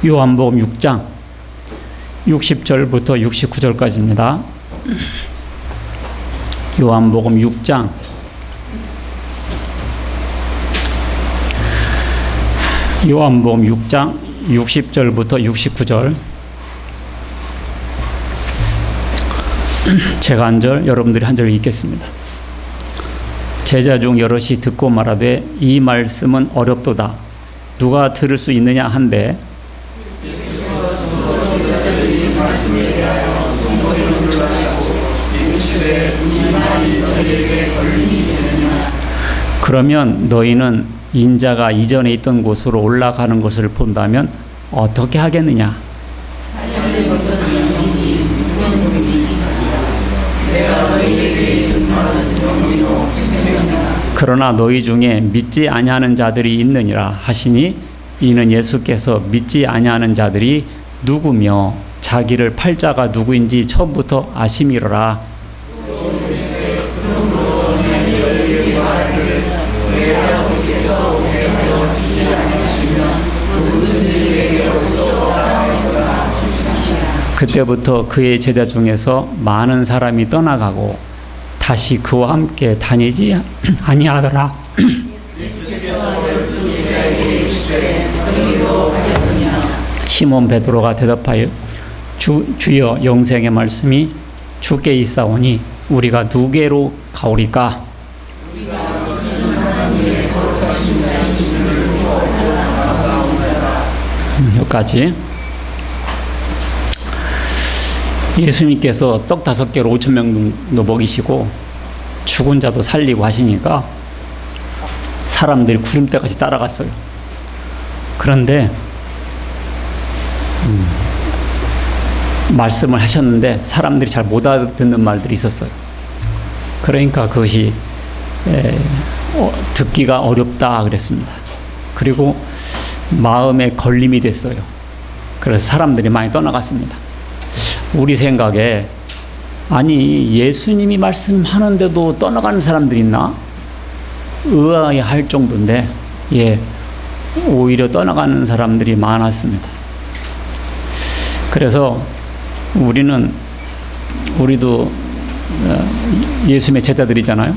요한복음 6장 60절부터 69절까지입니다. 요한복음 6장 60절부터 69절. 제가 한 절, 여러분들이 한 절 읽겠습니다. 제자 중 여럿이 듣고 말하되 이 말씀은 어렵도다. 누가 들을 수 있느냐 한데 그러면 너희는 인자가 이전에 있던 곳으로 올라가는 것을 본다면 어떻게 하겠느냐? 그러나 너희 중에 믿지 아니하는 자들이 있느니라 하시니 이는 예수께서 믿지 아니하는 자들이 누구며 자기를 팔 자가 누구인지 처음부터 아심이로라. 그때부터 그의 제자 중에서 많은 사람이 떠나가고 다시 그와 함께 다니지 아니하더라. 시몬 베드로가 대답하여 주여 영생의 말씀이 주께 있사오니 우리가 누게로 가오리까? 여기까지. 예수님께서 떡 5개로 5,000명 정도 먹이시고 죽은 자도 살리고 하시니까 사람들이 구름대까지 따라갔어요. 그런데 말씀을 하셨는데 사람들이 잘 못 알아듣는 말들이 있었어요. 그러니까 그것이 듣기가 어렵다 그랬습니다. 그리고 마음에 걸림이 됐어요. 그래서 사람들이 많이 떠나갔습니다. 우리 생각에 아니 예수님이 말씀하는데도 떠나가는 사람들이 있나? 의아해할 정도인데 오히려 떠나가는 사람들이 많았습니다. 그래서 우리도 예수님의 제자들이잖아요.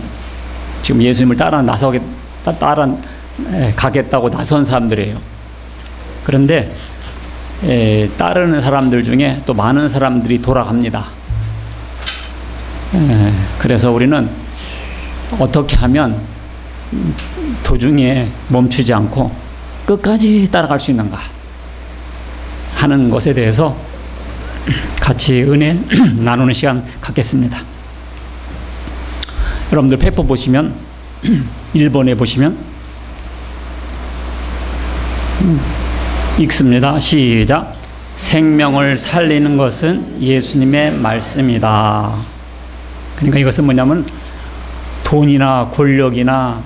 지금 예수님을 따라 가겠다고 나선 사람들이에요. 그런데 따르는 사람들 중에 또 많은 사람들이 돌아갑니다. 그래서 우리는 어떻게 하면 도중에 멈추지 않고 끝까지 따라갈 수 있는가 하는 것에 대해서 같이 은혜 나누는 시간 갖겠습니다. 여러분들 페퍼 보시면 1번에 보시면 읽습니다. 시작. 생명을 살리는 것은 예수님의 말씀이다. 그러니까 이것은 뭐냐면 돈이나 권력이나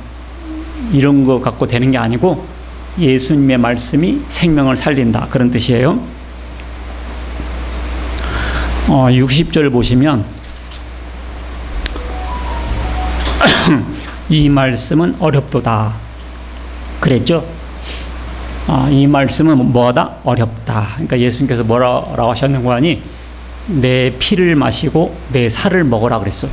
이런 거 갖고 되는 게 아니고 예수님의 말씀이 생명을 살린다. 그런 뜻이에요. 60절 보시면 이 말씀은 어렵도다. 그랬죠? 이 말씀은 뭐하다? 어렵다. 그러니까 예수님께서 뭐라고 하셨는 거 아니? 내 피를 마시고 내 살을 먹으라 그랬어요.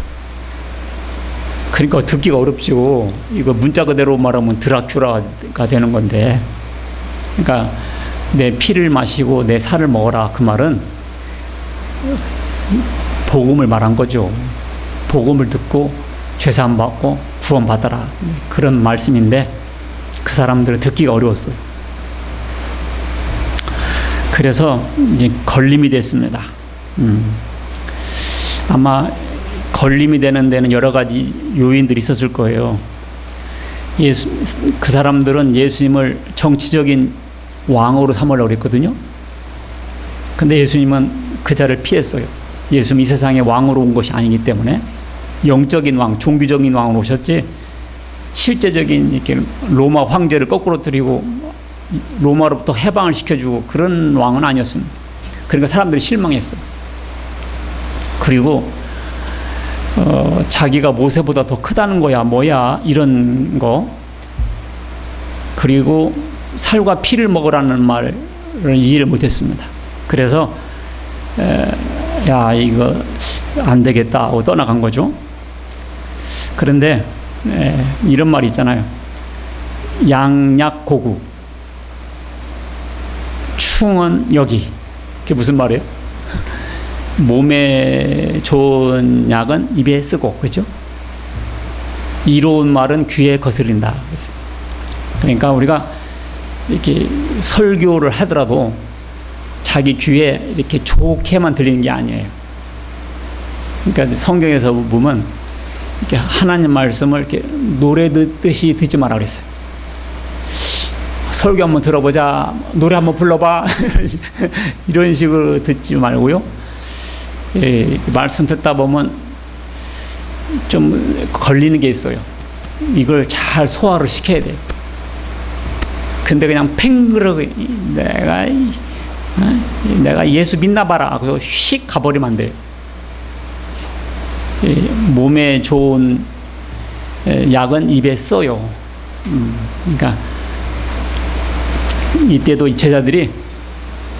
그러니까 듣기가 어렵죠. 이거 문자 그대로 말하면 드라큘라가 되는 건데. 그러니까 내 피를 마시고 내 살을 먹어라. 그 말은 복음을 말한 거죠. 복음을 듣고 죄사함 받고 구원 받아라. 그런 말씀인데 그 사람들은 듣기가 어려웠어요. 그래서 이제 걸림이 됐습니다. 아마 걸림이 되는 데는 여러 가지 요인들이 있었을 거예요. 그 사람들은 예수님을 정치적인 왕으로 삼으려고 했거든요. 근데 예수님은 그 자를 피했어요. 예수님이 이 세상에 왕으로 온 것이 아니기 때문에 영적인 왕, 종교적인 왕으로 오셨지 실제적인 이렇게 로마 황제를 거꾸로 들이고 로마로부터 해방을 시켜주고 그런 왕은 아니었습니다. 그러니까 사람들이 실망했어요. 그리고 자기가 모세보다 더 크다는 거야 뭐야 이런 거. 그리고 살과 피를 먹으라는 말을 이해를 못했습니다. 그래서 야, 이거 안 되겠다 하고 떠나간 거죠. 그런데 이런 말이 있잖아요. 양약고구, 충은 여기. 그게 무슨 말이에요? 몸에 좋은 약은 입에 쓰고, 그죠? 이로운 말은 귀에 거슬린다. 그러니까 우리가 이렇게 설교를 하더라도 자기 귀에 이렇게 좋게만 들리는 게 아니에요. 그러니까 성경에서 보면 이렇게 하나님 말씀을 이렇게 노래 듣듯이 듣지 말라 그랬어요. 설교 한번 들어보자, 노래 한번 불러봐, 이런 식으로 듣지 말고요. 말씀 듣다 보면 좀 걸리는 게 있어요. 이걸 잘 소화를 시켜야 돼요. 근데 그냥 팽그르게 내가 예수 믿나 봐라 그래서 휙 가버리면 안 돼요. 몸에 좋은 약은 입에 써요. 그러니까 이때도 제자들이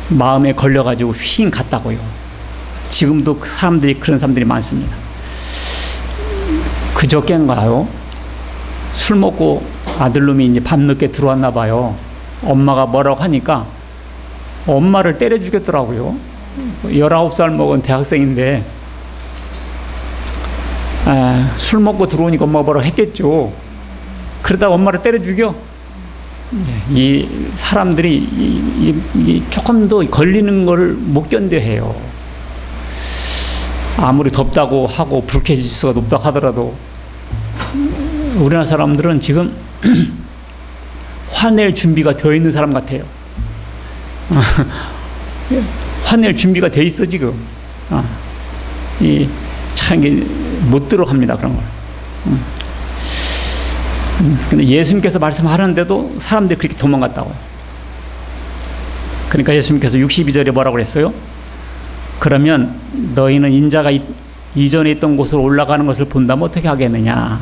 마음에 걸려가지고 휙 갔다고요. 지금도 그런 사람들이 많습니다. 그저께인가요? 술 먹고 아들놈이 이제 밤늦게 들어왔나 봐요. 엄마가 뭐라고 하니까 엄마를 때려 죽였더라고요. 19살 먹은 대학생인데 술 먹고 들어오니까 엄마가 뭐라고 했겠죠. 그러다가 엄마를 때려 죽여. 이 사람들이 조금 더 걸리는 걸 못 견뎌해요. 아무리 덥다고 하고 불쾌지수가 높다고 하더라도 우리나라 사람들은 지금 화낼 준비가 되어 있는 사람 같아요. 화낼 준비가 되어 있어 지금. 참 못 들어갑니다 그런 걸. 근데 예수님께서 말씀하는데도 사람들이 그렇게 도망갔다고. 그러니까 예수님께서 62절에 뭐라고 그랬어요? 그러면 너희는 인자가 이전에 있던 곳으로 올라가는 것을 본다면 어떻게 하겠느냐.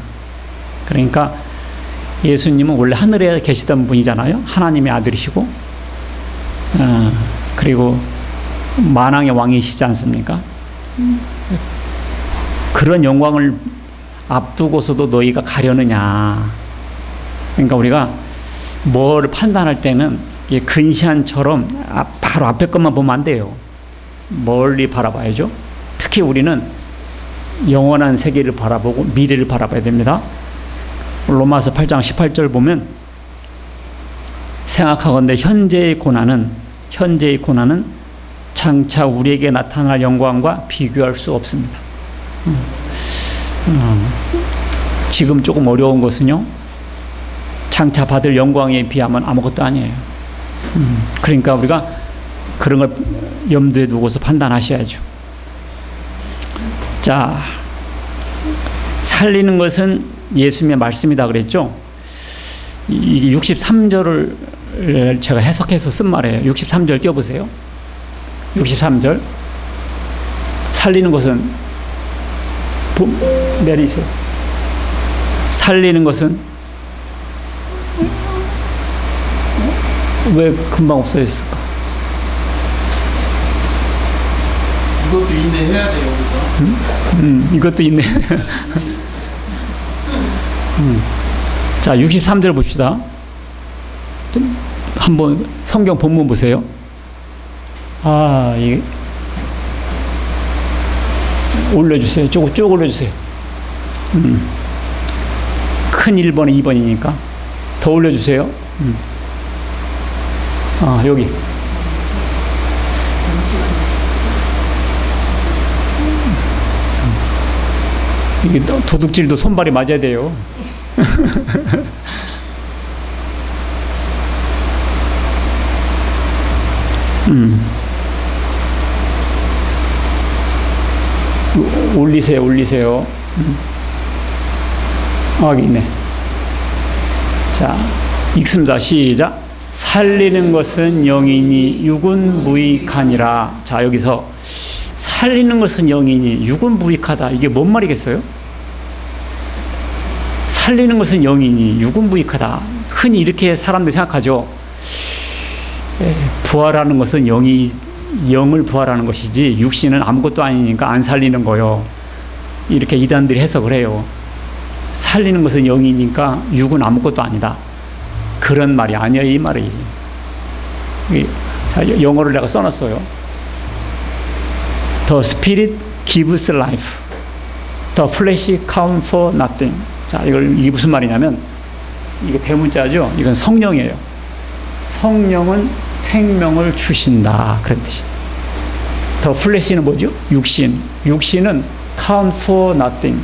그러니까 예수님은 원래 하늘에 계시던 분이잖아요. 하나님의 아들이시고 그리고 만왕의 왕이시지 않습니까? 그런 영광을 앞두고서도 너희가 가려느냐. 그러니까 우리가 뭘 판단할 때는 근시안처럼 바로 앞에 것만 보면 안 돼요. 멀리 바라봐야죠. 특히 우리는 영원한 세계를 바라보고 미래를 바라봐야 됩니다. 로마서 8장 18절 보면 생각하건대 현재의 고난은 장차 우리에게 나타날 영광과 비교할 수 없습니다. 지금 조금 어려운 것은요, 장차 받을 영광에 비하면 아무것도 아니에요. 그러니까 우리가 그런 걸 염두에 두고서 판단하셔야죠. 자, 살리는 것은 예수님의 말씀이다 그랬죠. 이게 63절을 제가 해석해서 쓴 말이에요. 63절 띄워보세요. 63절. 살리는 것은 내리세요. 살리는 것은 왜 금방 없어졌을까? 이것도 인내해야 돼요, 우리가. 이것도 있네. 자, 63절 봅시다. 한번 성경 본문 보세요. 이게 올려주세요. 쭉 올려주세요. 큰 1번에 2번이니까 더 올려주세요. 여기. 이게 도둑질도 손발이 맞아야 돼요. 올리세요. 여기 있네. 자, 읽습니다. 시작. 살리는 것은 영이니 육은 무익하니라. 자, 여기서 살리는 것은 영이니 육은 무익하다. 이게 뭔 말이겠어요? 살리는 것은 영이니 육은 무익하다. 흔히 이렇게 사람들이 생각하죠. 부활하는 것은 영을 부활하는 것이지 육신은 아무것도 아니니까 안 살리는 거요. 이렇게 이단들이 해석을 해요. 살리는 것은 영이니까 육은 아무것도 아니다. 그런 말이 아니에요, 이 말이. 영어를 내가 써놨어요. The Spirit gives life. The flesh counts for nothing. 자, 이게 무슨 말이냐면, 이게 대문자죠. 이건 성령이에요. 성령은 생명을 주신다. 그런 뜻이. The flesh는 뭐죠? 육신. 육신은 count for nothing.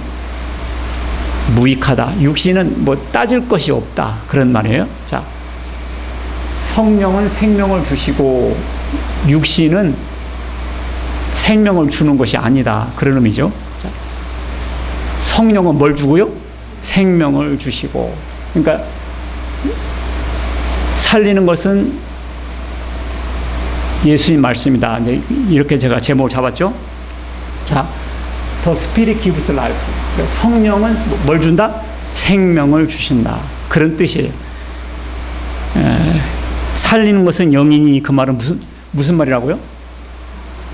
무익하다. 육신은 뭐 따질 것이 없다. 그런 말이에요. 자, 성령은 생명을 주시고 육신은 생명을 주는 것이 아니다. 그런 의미죠. 자, 성령은 뭘 주고요? 생명을 주시고. 그러니까 살리는 것은 예수님 말씀이다. 이제 이렇게 제가 제목을 잡았죠. 자, The Spirit gives life. 그러니까 성령은 뭘 준다? 생명을 주신다. 그런 뜻이에요. 살리는 것은 영이니 그 말은 무슨 말이라고요?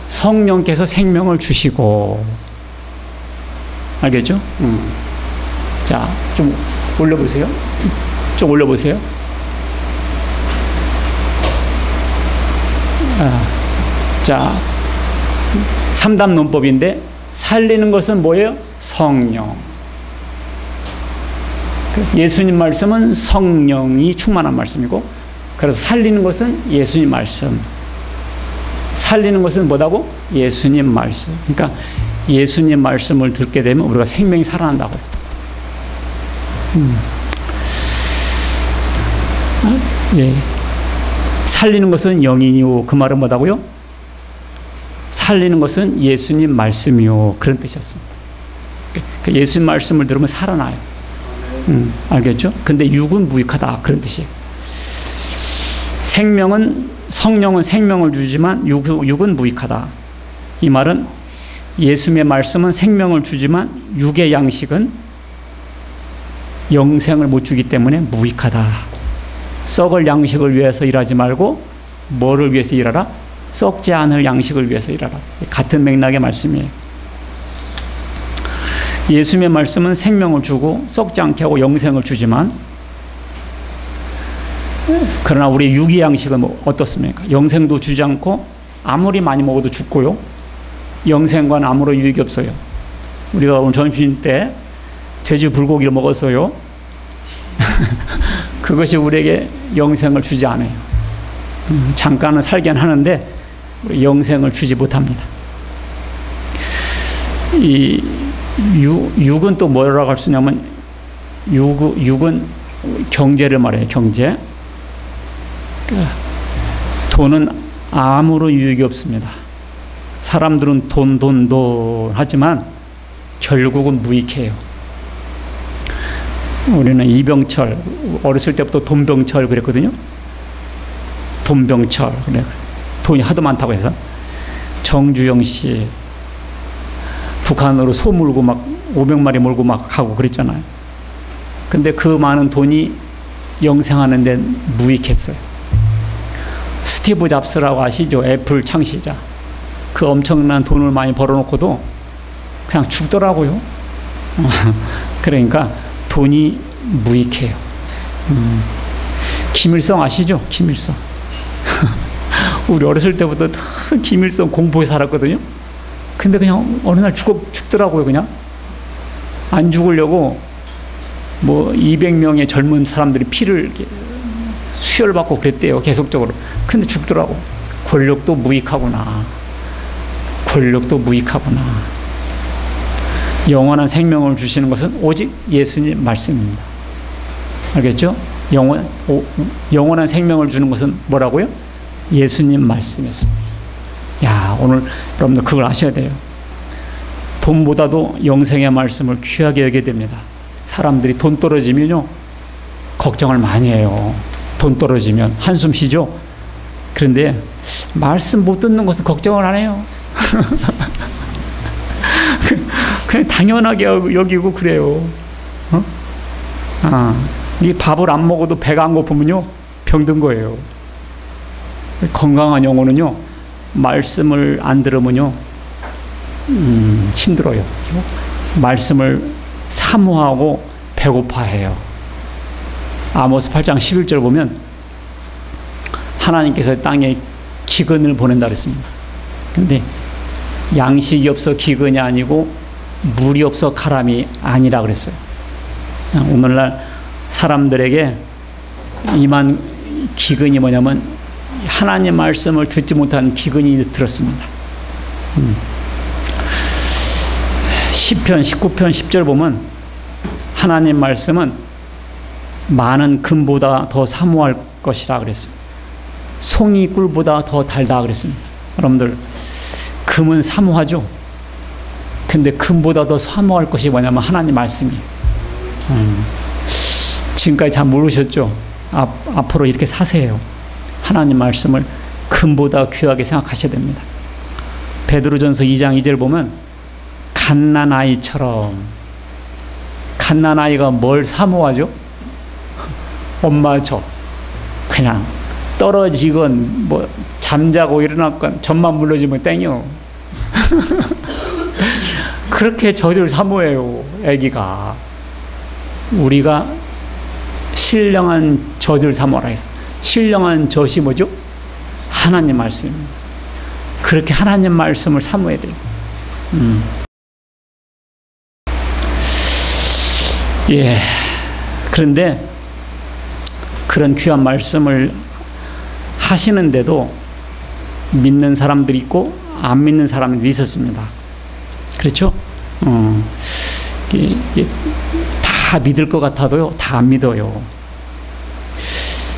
성령께서 생명을 주시고. 알겠죠? 자, 좀 올려보세요. 좀 올려보세요. 자, 3답 논법인데 살리는 것은 뭐예요? 성령. 예수님 말씀은 성령이 충만한 말씀이고, 그래서 살리는 것은 예수님 말씀. 살리는 것은 뭐다고? 예수님 말씀. 그러니까 예수님 말씀을 듣게 되면 우리가 생명이 살아난다고요. 예. 살리는 것은 영이요. 그 말은 뭐다고요? 살리는 것은 예수님 말씀이요. 그런 뜻이었습니다. 예수님 말씀을 들으면 살아나요. 알겠죠? 근데 육은 무익하다. 그런 뜻이에요. 성령은 생명을 주지만 육은 무익하다. 이 말은 예수님의 말씀은 생명을 주지만 육의 양식은 영생을 못 주기 때문에 무익하다. 썩을 양식을 위해서 일하지 말고 뭐를 위해서 일하라? 썩지 않을 양식을 위해서 일하라. 같은 맥락의 말씀이에요. 예수님의 말씀은 생명을 주고 썩지 않게 하고 영생을 주지만, 그러나 우리 육의 양식은 어떻습니까? 영생도 주지 않고 아무리 많이 먹어도 죽고요. 영생과는 아무런 유익이 없어요. 우리가 오늘 점심 때 돼지 불고기를 먹었어요. 그것이 우리에게 영생을 주지 않아요. 잠깐은 살긴 하는데 영생을 주지 못합니다. 이 육은 또 뭐라고 할 수 있냐면, 육은 경제를 말해요. 경제. 돈은 아무런 유익이 없습니다. 사람들은 돈 하지만 결국은 무익해요. 우리는 이병철, 어렸을 때부터 돈병철 그랬거든요. 돈병철. 그래. 돈이 하도 많다고 해서. 정주영 씨, 북한으로 소 몰고 막 500마리 몰고 막 가고 그랬잖아요. 근데 그 많은 돈이 영생하는 데 무익했어요. 스티브 잡스라고 아시죠? 애플 창시자. 그 엄청난 돈을 많이 벌어놓고도 그냥 죽더라고요. 그러니까 돈이 무익해요. 김일성 아시죠? 김일성. 우리 어렸을 때부터 다 김일성 공포에 살았거든요. 근데 그냥 어느 날 죽더라고요. 그냥 안 죽으려고 뭐 200명의 젊은 사람들이 피를 이렇게 수혈받고 그랬대요. 계속적으로. 근데 죽더라고. 권력도 무익하구나. 권력도 무익하구나. 영원한 생명을 주시는 것은 오직 예수님 말씀입니다. 알겠죠? 영원한 생명을 주는 것은 뭐라고요? 예수님 말씀이었습니다. 야, 오늘 여러분들 그걸 아셔야 돼요. 돈보다도 영생의 말씀을 귀하게 여겨야 됩니다. 사람들이 돈 떨어지면요, 걱정을 많이 해요. 돈 떨어지면 한숨 쉬죠. 그런데 말씀 못 듣는 것은 걱정을 안 해요. 그냥 당연하게 여기고 그래요. 이 밥을 안 먹어도 배가 안 고프면요 병든 거예요. 건강한 영혼은요, 말씀을 안 들으면요, 힘들어요. 말씀을 사모하고 배고파해요. 아모스 8장 11절 보면 하나님께서 땅에 기근을 보낸다 그랬습니다. 근데 양식이 없어 기근이 아니고 물이 없어 가람이 아니라 그랬어요. 오늘날 사람들에게 임한 기근이 뭐냐면 하나님 말씀을 듣지 못한 기근이 들었습니다. 시편 19편 10절 보면 하나님 말씀은 많은 금보다 더 사모할 것이라 그랬어요. 송이 꿀보다 더 달다 그랬습니다. 여러분들, 금은 사모하죠. 근데 금보다 더 사모할 것이 뭐냐면 하나님 말씀이에요. 지금까지 잘 모르셨죠? 앞으로 이렇게 사세요. 하나님 말씀을 금보다 귀하게 생각하셔야 됩니다. 베드로전서 2장 2절 보면 갓난아이처럼, 갓난아이가 뭘 사모하죠? 엄마 저 그냥 떨어지건 뭐 잠자고 일어났건 젖만 물러주면 땡이요. 그렇게 젖을 사모해요, 애기가. 우리가 신령한 젖을 사모하라 해서, 신령한 젖이 뭐죠? 하나님 말씀입니다. 그렇게 하나님 말씀을 사모해야 돼요. 예. 그런데 그런 귀한 말씀을 하시는데도 믿는 사람들이 있고 안 믿는 사람들이 있었습니다. 그렇죠? 다 믿을 것 같아도요, 다 안 믿어요.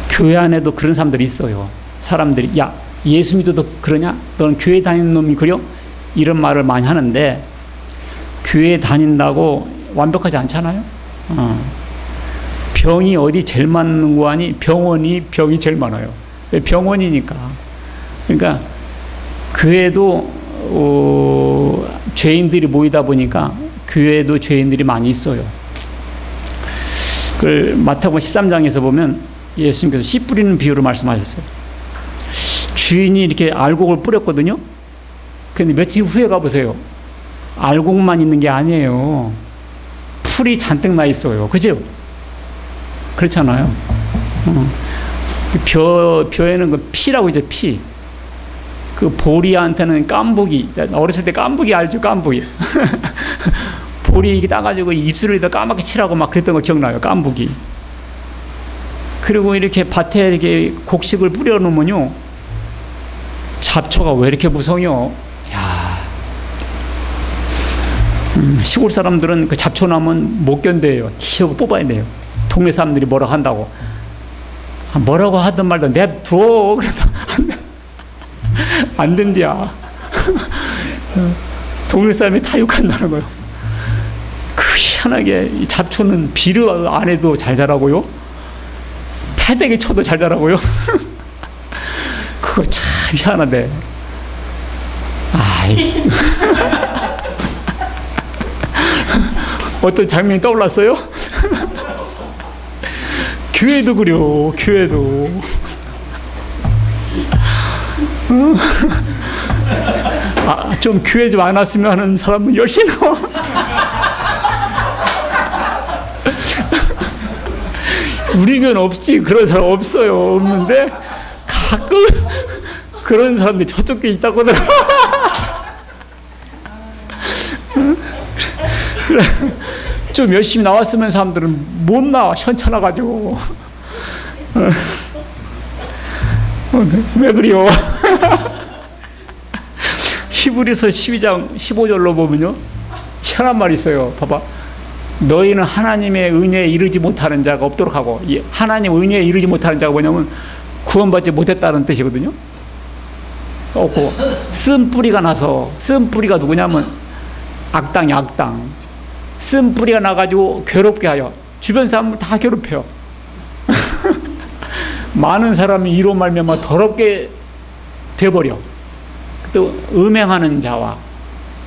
교회 안에도 그런 사람들이 있어요. 사람들이, 야, 예수 믿어도 그러냐? 너는 교회 다니는 놈이 그려? 이런 말을 많이 하는데, 교회 다닌다고 완벽하지 않잖아요? 병이 어디 제일 많은 거 아니? 병원이 병이 제일 많아요. 왜? 병원이니까. 그러니까 교회도 죄인들이 모이다 보니까 교회에도 죄인들이 많이 있어요. 그걸 마태복음 13장에서 보면 예수님께서 씨 뿌리는 비유로 말씀하셨어요. 주인이 이렇게 알곡을 뿌렸거든요. 근데 며칠 후에 가보세요. 알곡만 있는 게 아니에요. 풀이 잔뜩 나 있어요. 그죠? 그렇잖아요. 벼에는 그 피라고 이제 피. 그 보리한테는 깐부기. 어렸을 때 깐부기 알죠? 깐부기. 보리 이렇게 따가지고 입술에다 까맣게 칠하고 막 그랬던 거 기억나요? 깐부기. 그리고 이렇게 밭에 이렇게 곡식을 뿌려놓으면요, 잡초가 왜 이렇게 무성해요? 야, 시골 사람들은 그 잡초 나면 못 견뎌요. 키우고 뽑아야 돼요. 동네 사람들이 뭐라고 한다고. 뭐라고 하든 말든 냅둬. 그래서 안 된디야. 동네 사람이 다 욕한다는 거예요. 그 희한하게 이 잡초는 비료 안 해도 잘 자라고요. 패대기 쳐도 잘 자라고요. 그거 참 희한하대. 아이. 어떤 장면이 떠올랐어요? 교회도 그려, 교회도. 좀 교회 좀 안 왔으면 하는 사람은 열심히 나와. 우리 교회는 없지. 그런 사람 없어요. 없는데 가끔 그런 사람들이 저쪽 교회 있다고 하더라고. 좀 열심히 나왔으면 사람들은 못 나와. 현찮아가지고. 왜 그래요? 히브리서 12장 15절로 보면요, 희한한 말이 있어요. 봐봐. 너희는 하나님의 은혜에 이르지 못하는 자가 없도록 하고, 하나님 은혜에 이르지 못하는 자가 뭐냐면 구원받지 못했다는 뜻이거든요. 없고, 쓴 뿌리가 나서, 쓴 뿌리가 누구냐면 악당이 악당. 쓴 뿌리가 나가지고 괴롭게 하여 주변 사람을 다 괴롭혀요. 많은 사람이 이로 말미암아 더럽게 돼버려. 또 음행하는 자와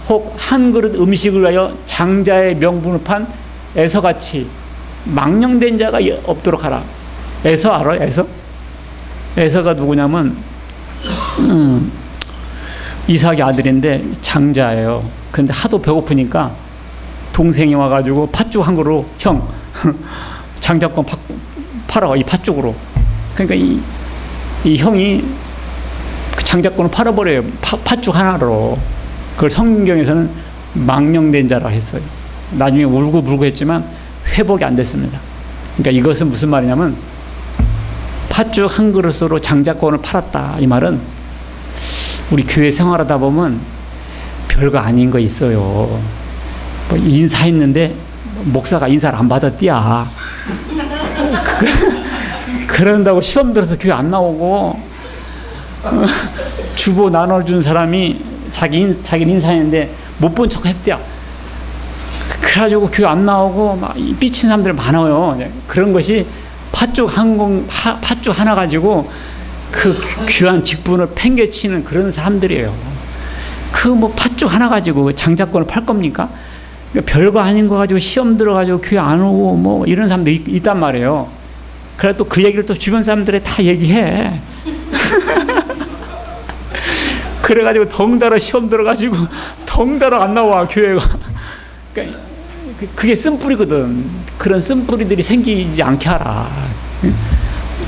혹 한 그릇 음식을 위하여 장자의 명분을 판 에서같이 망령된 자가 없도록 하라. 에서 알아요? 에서? 에서가 누구냐면 이삭의 아들인데 장자예요. 근데 하도 배고프니까 동생이 와가지고 팥죽 한 그릇, 형 장자권 팔아가, 이 팥죽으로. 그러니까 이 형이 그 장자권을 팔아버려요. 팥죽 하나로. 그걸 성경에서는 망령된 자라 했어요. 나중에 울고불고 했지만 회복이 안 됐습니다. 그러니까 이것은 무슨 말이냐면 팥죽 한 그릇으로 장자권을 팔았다. 이 말은 우리 교회 생활하다 보면 별거 아닌 거 있어요. 뭐 인사했는데 목사가 인사를 안 받았디야. 그런다고 시험 들어서 교회 안 나오고, 주보 나눠준 사람이 자기는 인사했는데 못 본 척 했대요. 그래가지고 교회 안 나오고 막 삐친 사람들 많아요. 그런 것이 팥죽 하나 가지고 그 귀한 직분을 팽개치는 그런 사람들이에요. 그 뭐 팥죽 하나 가지고 장자권을 팔 겁니까? 그러니까 별거 아닌 거 가지고 시험 들어가지고 교회 안 오고 뭐 이런 사람들이 있단 말이에요. 그래 또 그 얘기를 또 주변 사람들이 다 얘기해. 그래가지고 덩달아 시험 들어가지고 덩달아 안 나와 교회가. 그러니까 그게 쓴뿌리거든. 그런 쓴뿌리들이 생기지 않게 하라.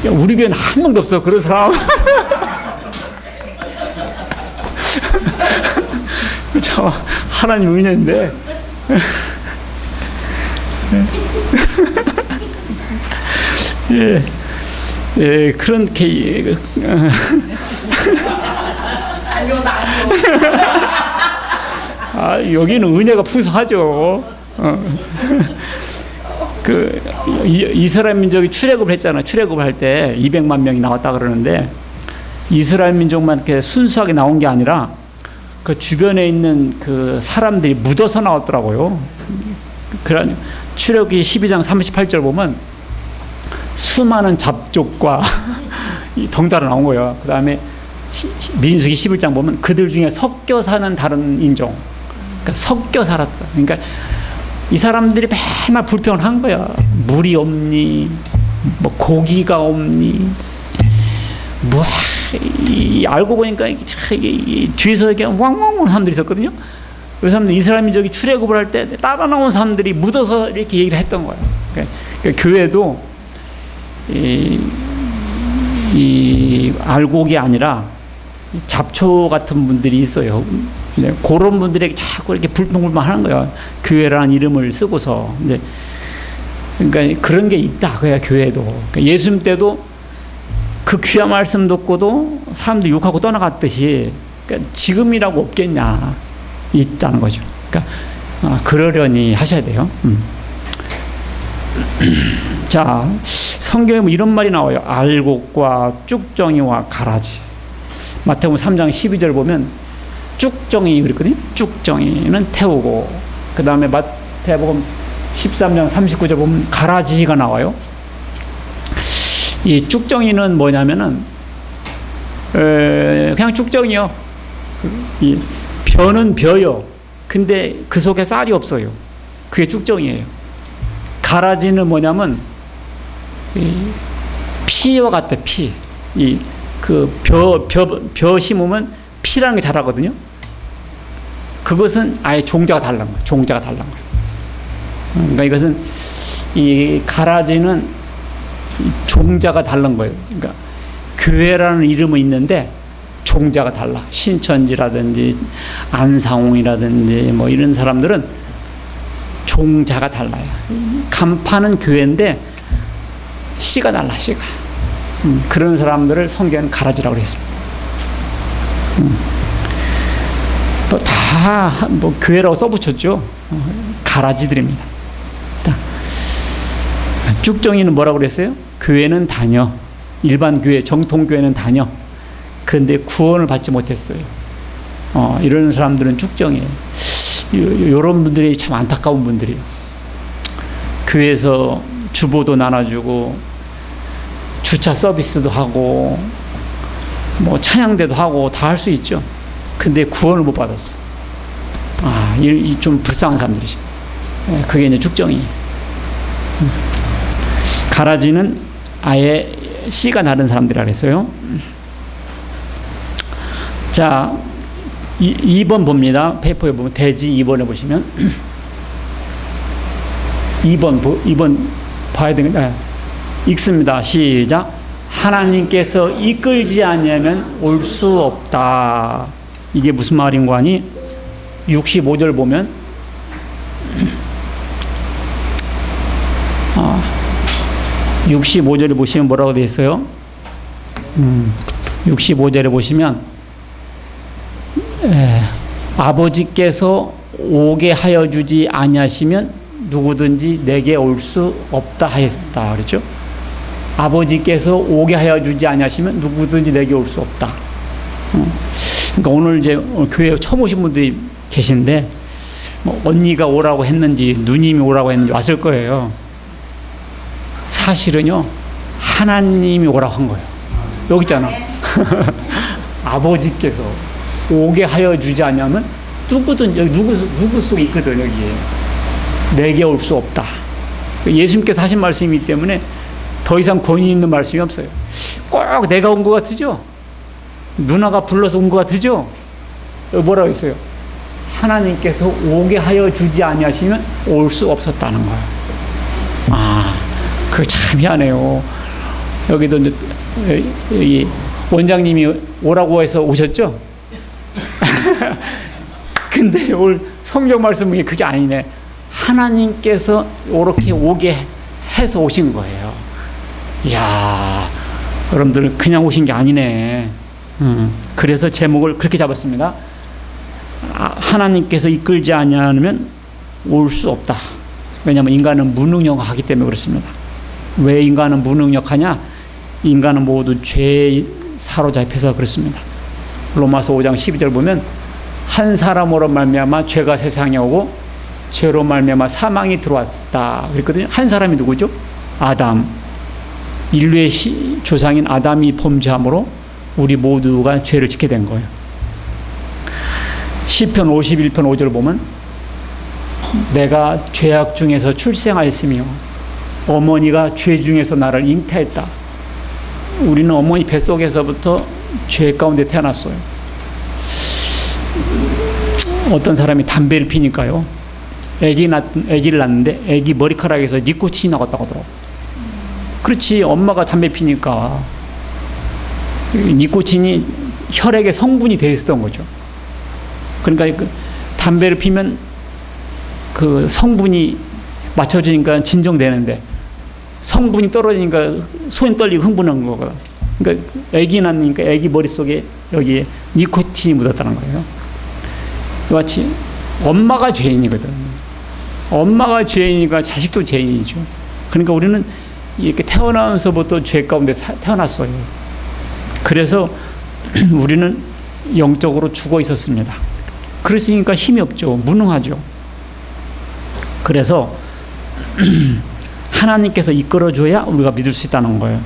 우리 교회는 한 명도 없어 그런 사람. 참 하나님 은혜인데. 예, 예, 그렇게. 아, 여기는 은혜가 풍성하죠. 그 이스라엘 민족이 출애굽을 했잖아. 출애굽을 할 때 200만 명이 나왔다 그러는데 이스라엘 민족만 이렇게 순수하게 나온 게 아니라 그 주변에 있는 그 사람들이 묻어서 나왔더라고요. 그런 출애굽기 12장 38절 보면 수많은 잡족과 덩달아 나온 거예요. 그 다음에 민수기 11장 보면 그들 중에 섞여 사는 다른 인종. 그러니까 섞여 살았다. 그러니까 이 사람들이 맨날 불평을 한 거야. 물이 없니? 뭐 고기가 없니? 뭐 알고 보니까 뒤에서 이렇게 왕왕 우는 사람들이 있었거든요. 그 사람들 이스라엘 민족이 출애굽을 할 때 따라 나온 사람들이 묻어서 이렇게 얘기를 했던 거예요. 그러니까 교회도 이 알곡이 아니라 잡초 같은 분들이 있어요. 그런 분들에게 자꾸 이렇게 불평불만 하는 거예요. 교회라는 이름을 쓰고서. 그러니까 그런 게 있다. 그야 교회도. 그러니까 예수님 때도 그 귀한 말씀 듣고도 사람들 욕하고 떠나갔듯이 그러니까 지금이라고 없겠냐. 있다는 거죠. 그러니까 그러려니 하셔야 돼요. 자, 성경에 뭐 이런 말이 나와요. 알곡과 쭉정이와 가라지. 마태복음 3장 12절 보면 쭉정이 그랬거든요. 쭉정이는 태우고, 그 다음에 마태복음 13장 39절 보면 가라지가 나와요. 이 쭉정이는 뭐냐면은 그냥 쭉정이요. 이 벼는 벼요. 근데 그 속에 쌀이 없어요. 그게 쭉정이에요. 가라지는 뭐냐면 피와 같아. 피. 벼 심으면 피라는 게 자라거든요. 그것은 아예 종자가 다른 거예요. 종자가 다른 거예요. 그러니까 이것은 이 가라지는 종자가 다른 거예요. 그러니까 교회라는 이름은 있는데 종자가 달라. 신천지라든지 안상홍이라든지 뭐 이런 사람들은 종자가 달라요. 간판은 교회인데 씨가 달라. 씨가. 그런 사람들을 성경은 가라지라고 했습니다. 또 다 뭐 교회라고 써붙였죠. 가라지들입니다. 쭉정이는 뭐라고 그랬어요? 교회는 다녀. 일반 교회, 정통 교회는 다녀. 그런데 구원을 받지 못했어요. 이런 사람들은 쭉정이에요. 이런 분들이 참 안타까운 분들이에요. 교회에서 주보도 나눠주고 주차 서비스도 하고 뭐 찬양대도 하고 다 할 수 있죠. 근데 구원을 못 받았어. 이 좀 불쌍한 사람들이죠. 그게 이제 쭉정이. 가라지는 아예 씨가 다른 사람들이라 그랬어요. 자, 2번 봅니다. 페이퍼에 보면 대지 2번에 보시면 2번 봐야 되겠다. 읽습니다. 시작. 하나님께서 이끌지 않으면 올 수 없다. 이게 무슨 말인 거 아니? 65절 보면 65절에 보시면 뭐라고 되어 있어요? 65절에 보시면 아버지께서 오게 하여 주지 아니하시면 누구든지 내게 올 수 없다 하였다. 그렇죠? 아버지께서 오게 하여 주지 아니하시면 누구든지 내게 올 수 없다. 그러니까 오늘 이제 교회에 처음 오신 분들이 계신데 뭐 언니가 오라고 했는지 누님이 오라고 했는지 왔을 거예요. 사실은요 하나님이 오라고 한 거예요. 여기 있잖아. 아버지께서 오게 하여 주지 않으면 누구든 여기 누구 속에 있거든. 여기에 내게 올 수 없다. 예수님께서 하신 말씀이기 때문에 더 이상 권위 있는 말씀이 없어요. 꼭 내가 온 것 같으죠? 누나가 불러서 온 것 같으죠? 뭐라고 했어요? 하나님께서 오게 하여 주지 아니하시면 올 수 없었다는 거예요. 그거 참 희한해요. 여기도 이제 원장님이 오라고 해서 오셨죠? 근데 오늘 성경 말씀이 그게 아니네. 하나님께서 이렇게 오게 해서 오신 거예요. 이야, 여러분들 그냥 오신 게 아니네. 그래서 제목을 그렇게 잡았습니다. 하나님께서 이끌지 않으면 올 수 없다. 왜냐하면 인간은 무능력하기 때문에 그렇습니다. 왜 인간은 무능력하냐? 인간은 모두 죄에 사로잡혀서 그렇습니다. 로마서 5장 12절 보면 한 사람으로 말미암아 죄가 세상에 오고 죄로 말미암아 사망이 들어왔다 그랬거든요. 한 사람이 누구죠? 아담. 인류의 조상인 아담이 범죄함으로 우리 모두가 죄를 짓게 된 거예요. 시편 51편 5절 보면 내가 죄악 중에서 출생하였으며 어머니가 죄 중에서 나를 잉태했다. 우리는 어머니 뱃속에서부터 죄 가운데 태어났어요. 어떤 사람이 담배를 피니까요. 아기를 낳는데 아기 머리카락에서 니코틴이 나갔다고 하더라고. 그렇지, 엄마가 담배 피니까 니코틴이 혈액의 성분이 되어 있었던 거죠. 그러니까 그 담배를 피면 그 성분이 맞춰주니까 진정되는데 성분이 떨어지니까 손이 떨리고 흥분한 거거든. 그러니까 아기 낳으니까 아기 머릿속에 여기에 니코틴이 묻었다는 거예요. 마치 엄마가 죄인이거든. 엄마가 죄인이니까 자식도 죄인이죠. 그러니까 우리는 이렇게 태어나면서부터 죄 가운데 태어났어요. 그래서 우리는 영적으로 죽어 있었습니다. 그랬으니까 힘이 없죠. 무능하죠. 그래서 하나님께서 이끌어줘야 우리가 믿을 수 있다는 거예요.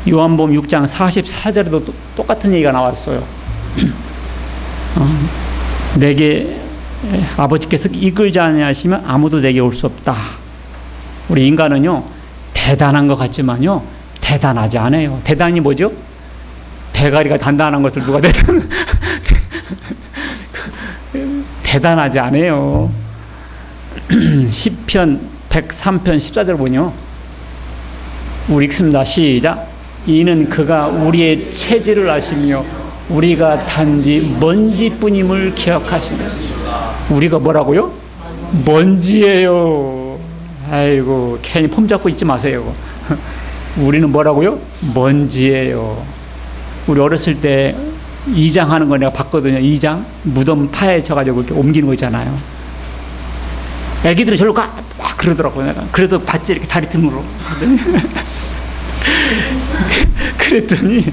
요한복음 6장 44절에도 똑같은 얘기가 나왔어요. 내게 아버지께서 이끌지 아니하시면 아무도 내게 올 수 없다. 우리 인간은요 대단한 것 같지만요 대단하지 않아요. 대단히 뭐죠? 대가리가 단단한 것을 누가 대단하지 않아요. 시편 103편 14절 보니요. 우리 읽습니다. 시작. 이는 그가 우리의 체질을 아시며 우리가 단지 먼지뿐임을 기억하시네. 우리가 뭐라고요? 먼지예요. 아이고 괜히 폼 잡고 있지 마세요. 우리는 뭐라고요? 먼지예요. 우리 어렸을 때 이장하는 거 내가 봤거든요. 이장 무덤 파헤쳐가지고 이렇게 옮기는 거 있잖아요. 애기들이 저리로 가 막 그러더라고요. 내가 그래도 봤지 이렇게 다리 틈으로. 그랬더니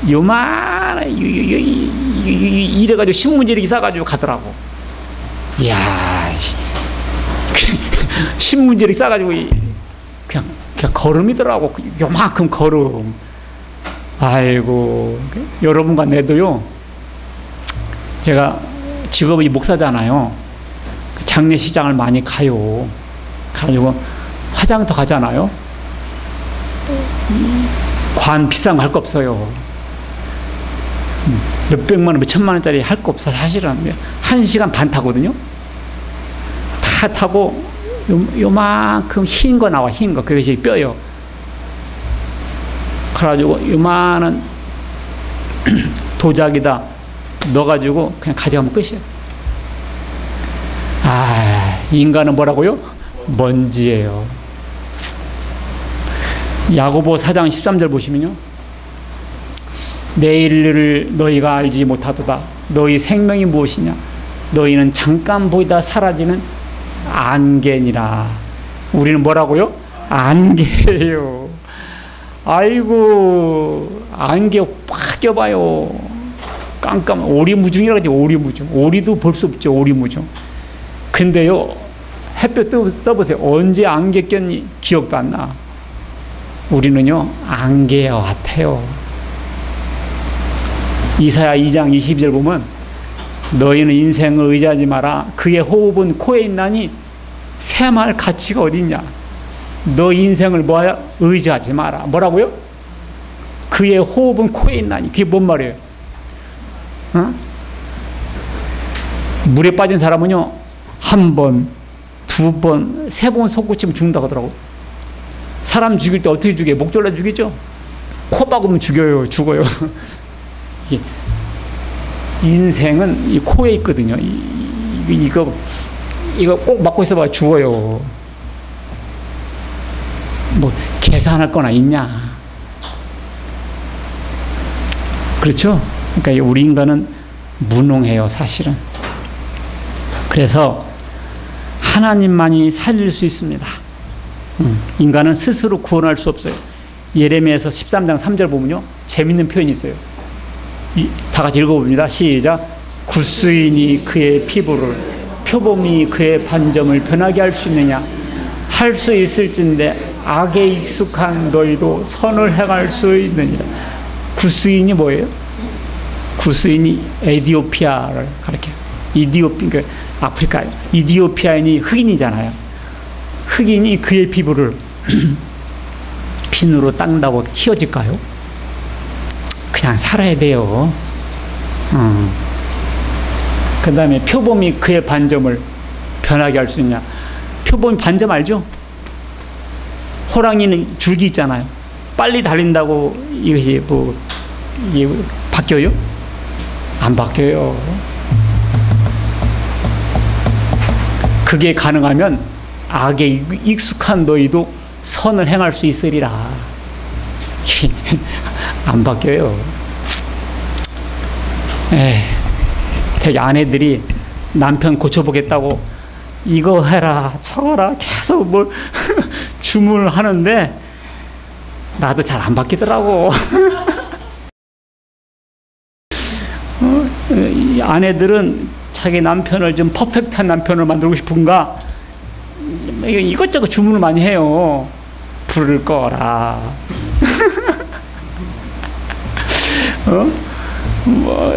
요만한 이래가지고 신문지를 싸가지고 가더라고. 이야, 신문지를 싸가지고 그냥 걸음이더라고. 요만큼 걸음. 아이고, 여러분과 내도요. 제가 직업이 목사잖아요. 장례시장을 많이 가요. 가지고 화장터 가잖아요. 관 비싼 거 할 거 없어요. 몇백만 원, 몇천만 원짜리 할 거 없어. 사실은 1시간 반 타거든요. 다 타고 요만큼 흰 거 나와. 흰 거. 그것이 뼈요. 그래가지고 요만한 도자기다 넣어가지고 그냥 가져가면 끝이에요. 인간은 뭐라고요? 먼지예요. 야고보 4장 13절 보시면요. 내일을 너희가 알지 못하도다. 너희 생명이 무엇이냐? 너희는 잠깐 보이다 사라지는 안개니라. 우리는 뭐라고요? 안개예요. 아이고, 안개 확 껴봐요. 깜깜, 오리무중이라고 하지. 오리무중. 오리도 볼 수 없죠. 오리무중. 근데요, 햇볕 떠보세요. 언제 안개 꼈니? 기억도 안 나. 우리는요, 안개와 같아요. 이사야 2장 22절 보면 너희는 인생을 의지하지 마라. 그의 호흡은 코에 있나니 샘할 가치가 어딨냐. 너 인생을 뭐야? 의지하지 마라. 뭐라고요? 그의 호흡은 코에 있나니. 그게 뭔 말이에요? 어? 물에 빠진 사람은요, 한 번, 두 번, 세 번 솟구치면 죽는다고 하더라고요. 사람 죽일 때 어떻게 죽여요? 목 졸라 죽이죠? 코 박으면 죽어요. 인생은 이 코에 있거든요. 이거 꼭 막고 있어봐 죽어요. 뭐 계산할 거나 있냐? 그렇죠? 그러니까 우리 인간은 무능해요, 사실은. 그래서 하나님만이 살릴 수 있습니다. 인간은 스스로 구원할 수 없어요. 예레미야에서 13장 3절 보면요, 재밌는 표현이 있어요. 다 같이 읽어봅니다. 시작. 구스인이 그의 피부를, 표범이 그의 반점을 변하게 할 수 있느냐? 할 수 있을진데 악에 익숙한 너희도 선을 행할 수 있느니라. 구스인이 뭐예요? 구스인이 에디오피아를 가리켜요. 그러니까 아프리카, 이디오피아인이 흑인이잖아요. 흑인이 그의 피부를 핀으로 닦는다고 희어질까요? 그냥 살아야 돼요. 그 다음에 표범이 그의 반점을 변하게 할 수 있냐. 표범이 반점 알죠? 호랑이는 줄기 있잖아요. 빨리 달린다고 이것이 이게 바뀌어요? 안 바뀌어요. 그게 가능하면 악에 익숙한 너희도 선을 행할 수 있으리라. 안 바뀌어요. 되게 아내들이 남편 고쳐보겠다고 이거 해라 저거라 계속 뭘 주문을 하는데 나도 잘 안 바뀌더라고. 이 아내들은 자기 남편을 좀 퍼펙트한 남편을 만들고 싶은가 이것저것 주문을 많이 해요. 불을 꺼라.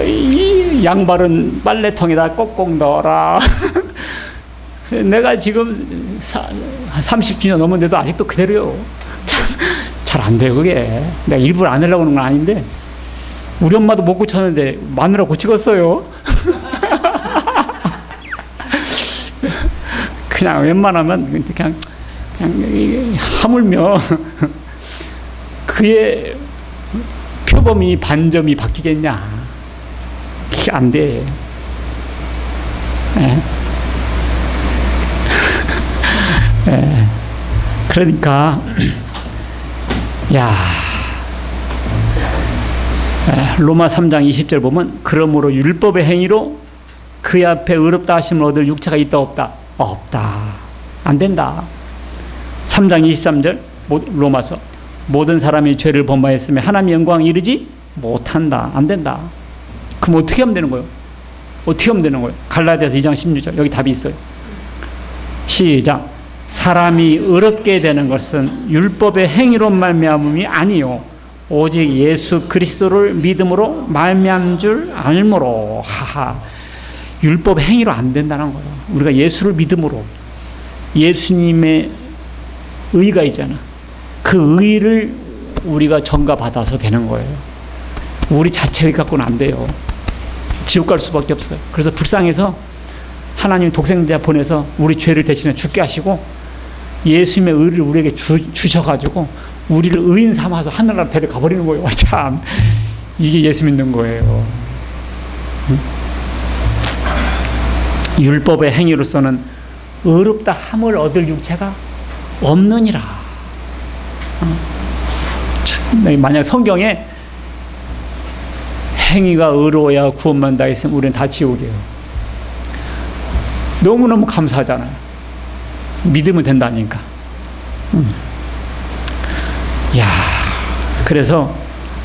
이 양발은 빨래통에다 꼭꼭 넣어라. 내가 지금 30주년 넘었는데도 아직도 그대로요. 잘 안 돼요, 그게. 내가 일부러 안 하려고 하는 건 아닌데. 우리 엄마도 못 고쳤는데 마누라 고치겠어요. 그냥 웬만하면 그냥 하물며 그의 표범이 반점이 바뀌겠냐. 그게 안 돼. 그러니까 로마 3장 20절 보면 그러므로 율법의 행위로 그의 앞에 의롭다 하심을 얻을 육체가 있다 없다? 없다. 안 된다. 3장 23절 로마서 모든 사람이 죄를 범하였으며 하나님의 영광 이르지 못한다. 안 된다. 그럼 어떻게 하면 되는 거예요? 어떻게 하면 되는 거예요? 갈라디아서 2장 16절 여기 답이 있어요. 시작. 사람이 의롭게 되는 것은 율법의 행위로 말미암음이 아니요 오직 예수 그리스도를 믿음으로 말미암은 줄 알므로. 하하. 율법 행위로 안 된다는 거예요. 우리가 예수를 믿음으로 예수님의 의가 있잖아. 그 의를 우리가 전가받아서 되는 거예요. 우리 자체 의 갖고는 안 돼요. 지옥 갈 수밖에 없어요. 그래서 불쌍해서 하나님 독생자 보내서 우리 죄를 대신에 죽게 하시고 예수님의 의를 우리에게 주셔가지고 우리를 의인 삼아서 하늘나라 데려 가버리는 거예요. 참 이게 예수 믿는 거예요. 율법의 행위로서는 의롭다 함을 얻을 육체가 없느니라. 만약 성경에 행위가 의로워야 구원만 다 있으면 우리는 다 지옥이에요. 너무너무 감사하잖아요. 믿으면 된다니까. 야, 그래서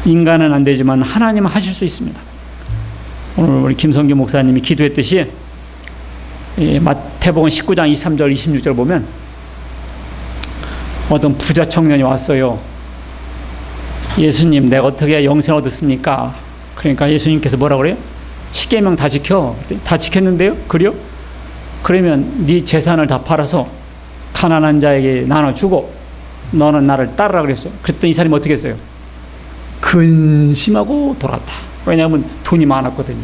인간은 안 되지만 하나님은 하실 수 있습니다. 오늘 우리 김성규 목사님이 기도했듯이 마태복음 19장 23절 26절 보면 어떤 부자 청년이 왔어요. 예수님, 내가 어떻게 영생 얻었습니까? 그러니까 예수님께서 뭐라고 그래요? 십계명 다 지켜. 다 지켰는데요? 그래요? 그러면 네 재산을 다 팔아서 가난한 자에게 나눠주고 너는 나를 따르라 그랬어요. 그랬더니 이 사람이 어떻게 했어요? 근심하고 돌아갔다. 왜냐하면 돈이 많았거든요.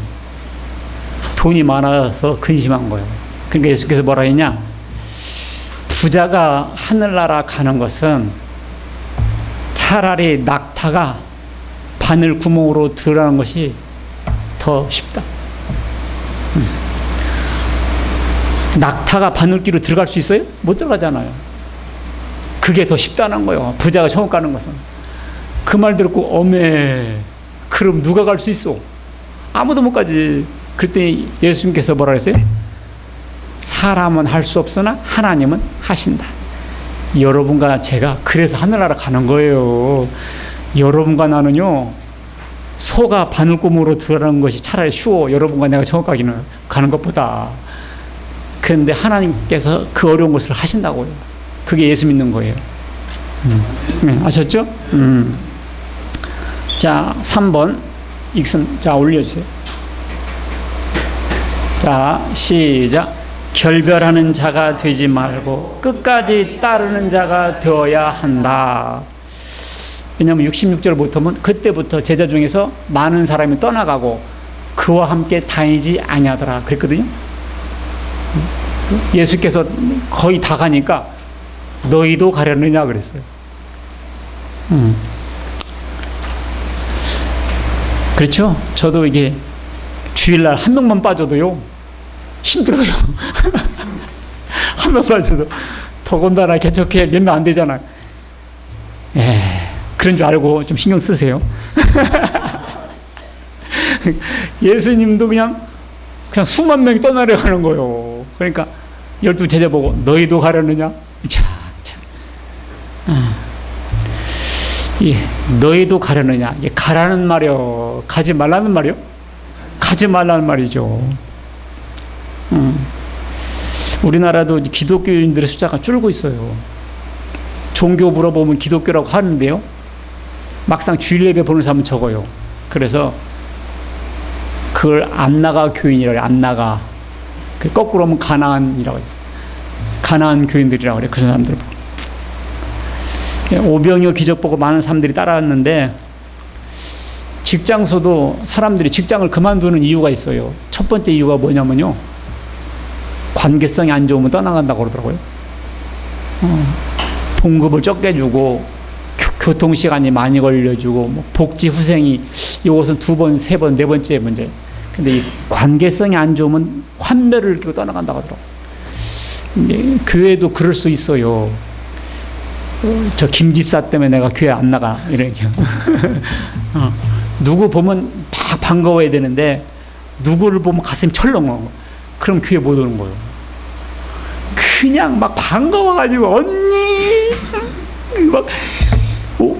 돈이 많아서 근심한 거예요. 그러니까 예수께서 뭐라 했냐? 부자가 하늘나라 가는 것은 차라리 낙타가 바늘 구멍으로 들어가는 것이 더 쉽다. 낙타가 바늘기로 들어갈 수 있어요? 못 들어가잖아요. 그게 더 쉽다는 거예요. 부자가 천국 가는 것은. 그 말 듣고 어메, 그럼 누가 갈 수 있어? 아무도 못 가지. 그랬더니 예수님께서 뭐라 했어요? 사람은 할 수 없으나 하나님은 하신다. 여러분과 제가 그래서 하늘나라 가는 거예요. 여러분과 나는요, 소가 바늘구멍으로 들어가는 것이 차라리 쉬워. 여러분과 내가 천국 가는 것보다. 그런데 하나님께서 그 어려운 것을 하신다고요. 그게 예수 믿는 거예요. 네, 아셨죠? 자, 3번 자, 올려주세요. 자, 시작. 결별하는 자가 되지 말고 끝까지 따르는 자가 되어야 한다. 왜냐하면 66절 보면 그때부터 제자 중에서 많은 사람이 떠나가고 그와 함께 다니지 아니하더라 그랬거든요. 예수께서 거의 다 가니까 너희도 가려느냐 그랬어요. 그렇죠? 저도 이게 주일날 한 명만 빠져도요 힘들어요. 한 명 빠져도 더군다나 개척해 몇 명 안 되잖아요. 그런 줄 알고 좀 신경 쓰세요. 예수님도 그냥 수만 명이 떠나려 하는 거예요. 그러니까 12 제자 보고 너희도 가려느냐? 너희도 가려느냐? 이게 가라는 말이요, 가지 말라는 말이요? 가지 말라는 말이죠. 우리나라도 기독교인들의 숫자가 줄고 있어요. 종교 물어보면 기독교라고 하는데요, 막상 주일 예배 보는 사람은 적어요. 그래서 그걸 안 나가 교인이라고 해요. 안 나가. 거꾸로 하면 가나안이라고 해요. 가나안 교인들이라고 그래요. 그 사람들. 오병이어 기적 보고 많은 사람들이 따라왔는데, 직장서도 사람들이 직장을 그만두는 이유가 있어요. 첫 번째 이유가 뭐냐면요, 관계성이 안 좋으면 떠나간다고 그러더라고요. 봉급을 적게 주고 교통시간이 많이 걸려주고 뭐 복지 후생이 이것은 2번, 3번, 4번째 문제. 근데 이 관계성이 안 좋으면 환멸을 끼고 떠나간다고 하더라고요. 교회도 그럴 수 있어요. 저 김 집사 때문에 내가 교회 안 나가 이렇게. 누구 보면 막 반가워야 되는데 누구를 보면 가슴이 철렁하고 그럼 교회 못 오는 거예요. 그냥 막 반가워가지고 언니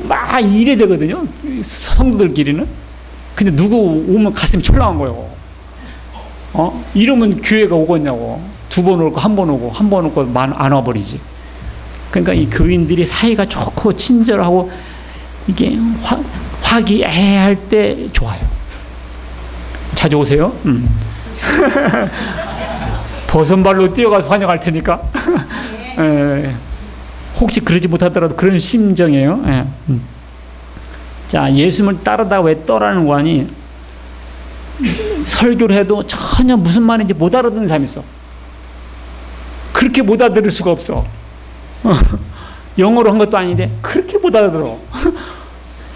막 이래 되거든요. 성도들끼리는. 근데 누구 오면 가슴이 철렁한 거예요. 이러면 교회가 오겠냐고. 2번 올 거 1번 오고 1번 올 거 안 와버리지. 그러니까 이 교인들이 사이가 좋고 친절하고 이게 화기애애할 때 좋아요. 자주 오세요. 버선발로 뛰어가서 환영할 테니까. 혹시 그러지 못하더라도 그런 심정이에요. 자, 예수님을 따르다 왜 떠라는 거 아니? 설교를 해도 전혀 무슨 말인지 못 알아듣는 사람이 있어. 그렇게 못 알아들을 수가 없어. 영어로 한 것도 아닌데 그렇게 못 알아들어.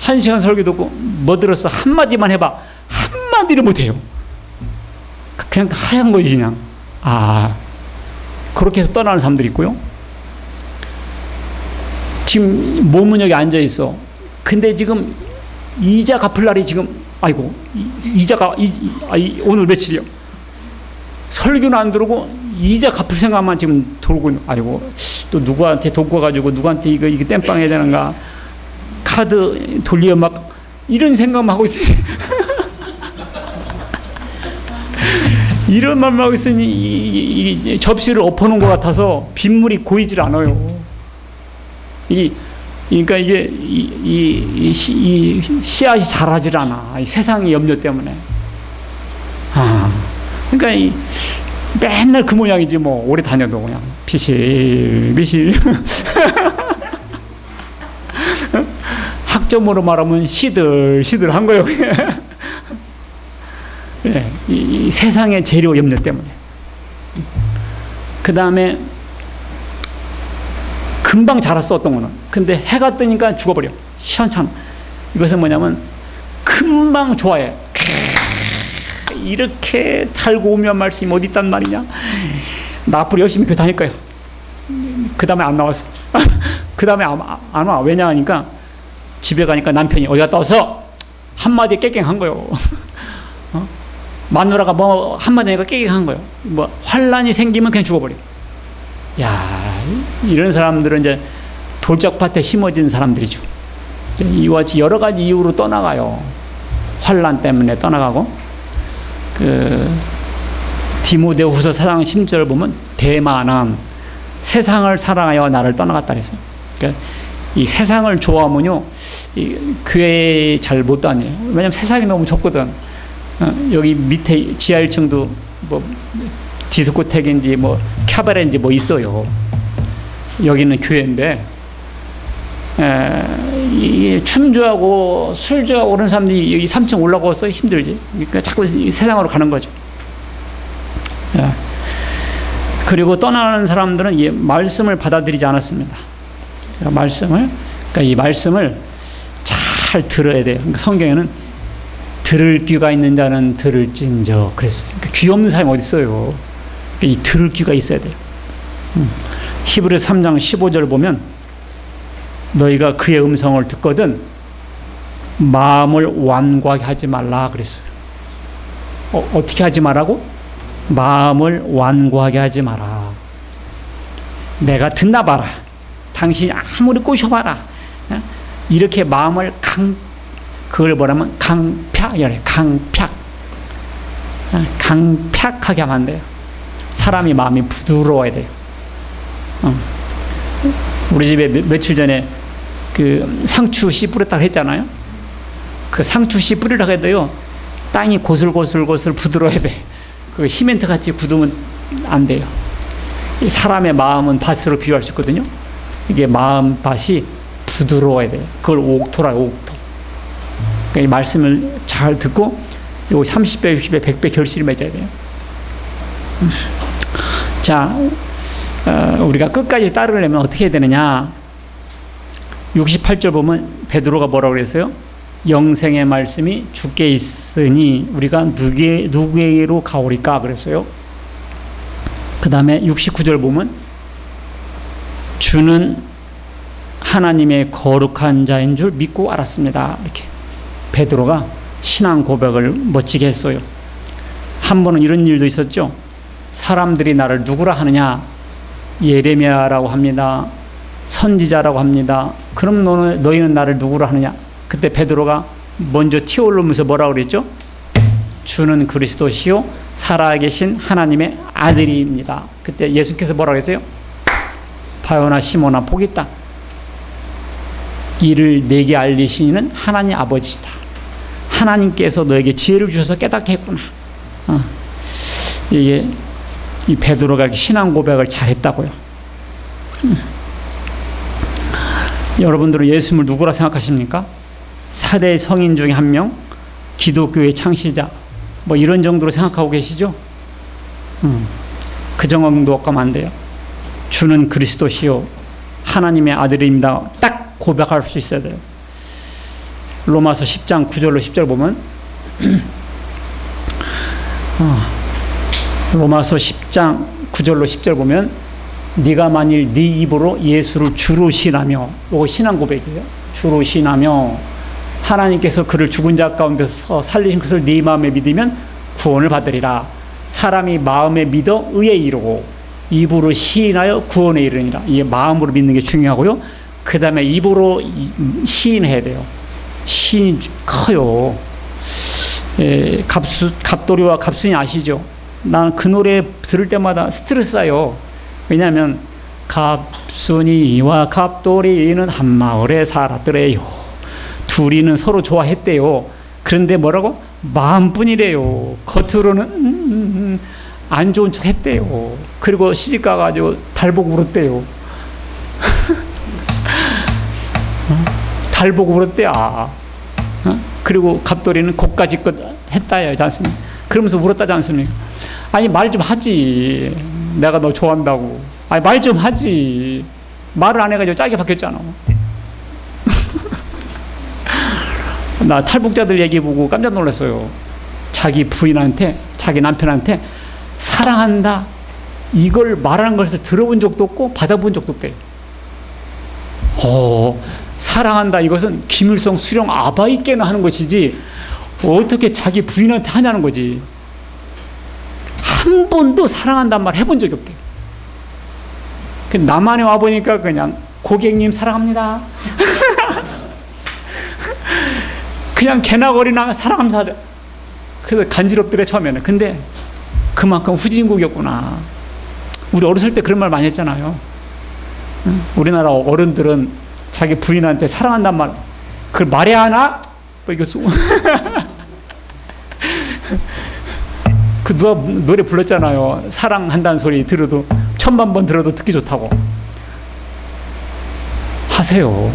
1시간 설교 듣고 뭐 들었어? 한마디만 해봐. 한마디를 못해요. 그냥 하얀 거지 그냥. 그렇게 해서 떠나는 사람들이 있고요. 지금 몸은 여기 앉아 있어. 근데 지금 이자 갚을 날이 지금 이자가 오늘 며칠이요? 설교는 안 들어오고 이자 갚을 생각만 지금 돌고 있는. 또 누구한테 돈꿔 가지고 누구한테 이거 땜빵 해야 되는가? 카드 돌려 막 이런 생각만 하고 있으니 이런 말만 하고 있으니 이 접시를 엎어놓은 것 같아서 빗물이 고이질 않아요. 그러니까 이게 이 씨앗이 자라질 않아. 이 세상의 염려 때문에. 그러니까 맨날 그 모양이지 뭐 오래 다녀도 그냥 비실비실. 학점으로 말하면 시들시들한 거예요. 네, 이 세상의 재료 염려 때문에. 그 다음에 금방 자랐어 어떤 거는. 근데 해가 뜨니까 죽어버려. 시원찮아. 이것은 뭐냐면 금방 좋아해. 이렇게 달고 오면 말씀이 어디 있단 말이냐. 나 앞으로 열심히 교회 다닐 거야. 그 다음에 안 나왔어. 그 다음에 안 와. 왜냐 하니까 집에 가니까 남편이 어디 갔다 와서 한마디에 깨갱한 거예요. 마누라가 뭐 한마디 하니까 깨갱한 거예요. 뭐 환란이 생기면 그냥 죽어버려. 이런 사람들은 이제 돌짝밭에 심어진 사람들이죠. 이와 같이 여러 가지 이유로 떠나가요. 환란 때문에 떠나가고. 디모데후서 4장 10절을 보면 대만은 세상을 사랑하여 나를 떠나갔다 그랬어요. 그러니까 이 세상을 좋아하면요, 이 교회 잘 못 다녀요. 왜냐면 세상이 너무 좁거든. 여기 밑에 지하 1층도 뭐 디스코텍인지 뭐 캐바레인지 뭐 있어요. 여기는 교회인데 춤주하고 술주하고 그런 사람들이 여기 3층 올라가서 힘들지. 그러니까 자꾸 세상으로 가는 거죠. 그리고 떠나는 사람들은 이 말씀을 받아들이지 않았습니다. 그러니까 이 말씀을 잘 들어야 돼요. 그러니까 성경에는 들을 귀가 있는 자는 들을진저 그랬어요. 그러니까 귀 없는 사람이 어디 있어요? 그러니까 이 들을 귀가 있어야 돼요. 히브리서 3장 15절 보면 너희가 그의 음성을 듣거든 마음을 완고하게 하지 말라 그랬어요. 어떻게 하지 말라고? 마음을 완고하게 하지 마라. 내가 듣나 봐라. 당신이 아무리 꼬셔봐라. 이렇게 마음을 그걸 뭐라면 강팍하게 하면 안 돼요. 사람이 마음이 부드러워야 돼요. 우리 집에 며칠 전에 그 상추 씨 뿌렸다고 했잖아요. 그 상추 씨 뿌리라고 해도요, 땅이 고슬고슬 부드러워야 돼. 그 시멘트 같이 굳으면 안 돼요. 사람의 마음은 밭으로 비유할 수 있거든요. 이게 마음 밭이 부드러워야 돼요. 그걸 옥토라고, 옥토. 그러니까 이 말씀을 잘 듣고 요 30배, 60배, 100배 결실을 맺어야 돼요. 자, 우리가 끝까지 따르려면 어떻게 해야 되느냐? 68절 보면 베드로가 뭐라고 그랬어요? 영생의 말씀이 주께 있으니 우리가 누구에게로 가오리까 그랬어요. 그 다음에 69절 보면 주는 하나님의 거룩한 자인 줄 믿고 알았습니다. 이렇게 베드로가 신앙 고백을 멋지게 했어요. 한 번은 이런 일도 있었죠. 사람들이 나를 누구라 하느냐? 예레미야라고 합니다. 선지자라고 합니다. 그럼 너희는 나를 누구라 하느냐? 그때 베드로가 먼저 튀어오르면서 뭐라고 그랬죠? 주는 그리스도시요 살아계신 하나님의 아들입니다. 그때 예수께서 뭐라고 했어요? 바요나 시몬아 복이 있다. 이를 내게 알리시는 하나님 아버지시다. 하나님께서 너에게 지혜를 주셔서 깨닫게 했구나. 이게 이 베드로가 이렇게 신앙 고백을 잘했다고요. 여러분들은 예수님을 누구라 생각하십니까? 4대 성인 중에 한 명, 기독교의 창시자, 뭐 이런 정도로 생각하고 계시죠? 그 정도로 가면 안 돼요. 주는 그리스도시요 하나님의 아들입니다. 딱 고백할 수 있어야 돼요. 로마서 10장 9절로 10절 보면 로마서 10장 9절로 10절 보면 네가 만일 네 입으로 예수를 주로 신하며, 이거 신앙 고백이에요. 주로 신하며 하나님께서 그를 죽은 자 가운데서 살리신 것을 네 마음에 믿으면 구원을 받으리라. 사람이 마음에 믿어 의에 이르고 입으로 시인하여 구원에 이르니라. 이게 마음으로 믿는 게 중요하고요. 그 다음에 입으로 시인해야 돼요. 시인이 커요. 갑돌이와 갑순이 아시죠? 난 그 노래 들을 때마다 스트레스 쌓여. 왜냐하면 갑순이와 갑돌이는 한 마을에 살았더래요. 둘이는 서로 좋아했대요. 그런데 뭐라고? 마음뿐이래요. 겉으로는 안 좋은 척 했대요. 그리고 시집가가지고 달보고 울었대요. 달보고 울었대요. 그리고 갑돌이는 곡가지껏 했다지 않습니까? 그러면서 울었다지 않습니까? 아니 말 좀 하지. 내가 너 좋아한다고. 아니 말 좀 하지. 말을 안 해가지고 짜게 바뀌었잖아. 나 탈북자들 얘기 보고 깜짝 놀랐어요. 자기 부인한테, 자기 남편한테 사랑한다 이걸 말하는 것을 들어본 적도 없고 받아본 적도 없대요. 사랑한다 이것은 김일성 수령 아바이께나 하는 것이지 어떻게 자기 부인한테 하냐는 거지. 한 번도 사랑한다는 말 해본 적이 없대요. 남한에 와보니까 그냥 고객님 사랑합니다. 그냥 개나거리나 사랑합니다. 그래서 간지럽더래 처음에는. 근데 그만큼 후진국이었구나. 우리 어렸을 때 그런 말 많이 했잖아요. 우리나라 어른들은 자기 부인한테 사랑한단 말 그걸 말해야 하나? 뭐 이거 그 누가 노래 불렀잖아요. 사랑한다는 소리 들어도 1000만 번 들어도 듣기 좋다고. 하세요.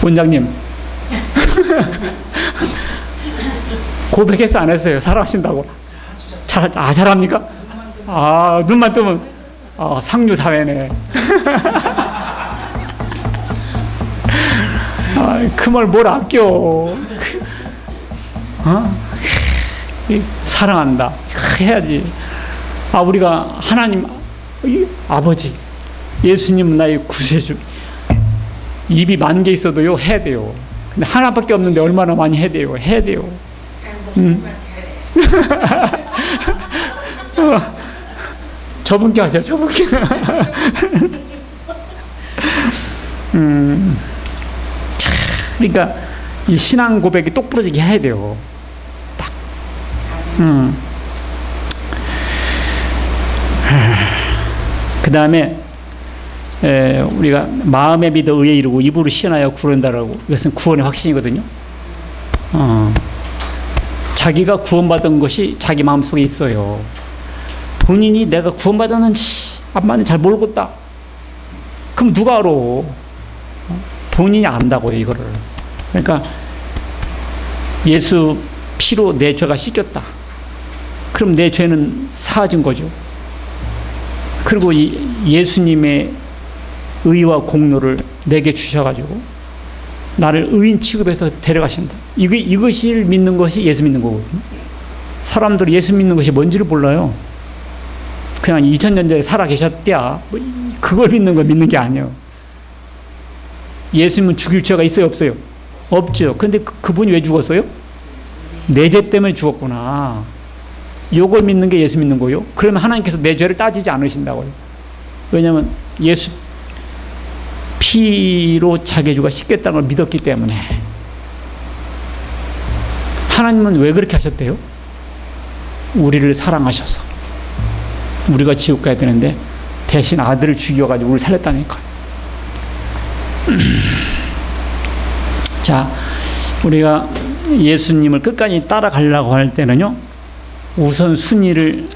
원장님 고백해서 안 했어요. 사랑하신다고. 잘합니까? 눈만 뜨면 상류 사회네. 그 말 뭘 아껴. 사랑한다 해야지. 우리가 하나님 아버지 예수님은 나의 구세주. 입이 만 개 있어도요 해야 돼요. 근데 하나밖에 없는데 얼마나 많이 해야 돼요. 해야 돼요. 저분께 하세요. 저분께. 그러니까 이 신앙 고백이 똑부러지게 해야 돼요. 딱. 그 다음에 우리가 마음에 믿어 의에 이르고 입으로 시인하여 구원한다라고. 이것은 구원의 확신이거든요. 자기가 구원받은 것이 자기 마음속에 있어요. 본인이 내가 구원받았는지 안 받는지 잘 모르겠다. 그럼 누가 알아? 본인이 안다고요, 이거를. 그러니까 예수 피로 내 죄가 씻겼다. 그럼 내 죄는 사하진 거죠. 그리고 예수님의 의와 공로를 내게 주셔가지고 나를 의인 취급해서 데려가신다. 이것이 믿는 것이 예수 믿는 거거든요. 사람들이 예수 믿는 것이 뭔지를 몰라요. 그냥 2000년 전에 살아 계셨대야. 그걸 믿는 게 아니에요. 예수님은 죽일 죄가 있어요, 없어요? 없죠. 근데 그분이 왜 죽었어요? 내 죄 때문에 죽었구나. 요걸 믿는 게 예수 믿는 거요. 그러면 하나님께서 내 죄를 따지지 않으신다고요. 왜냐하면 예수 피로 자기 죄가 씻겠다는 걸 믿었기 때문에. 하나님은 왜 그렇게 하셨대요? 우리를 사랑하셔서. 우리가 지옥 가야 되는데 대신 아들을 죽여가지고 우리를 살렸다니까요. 자, 우리가 예수님을 끝까지 따라가려고 할 때는요, 우선 순위를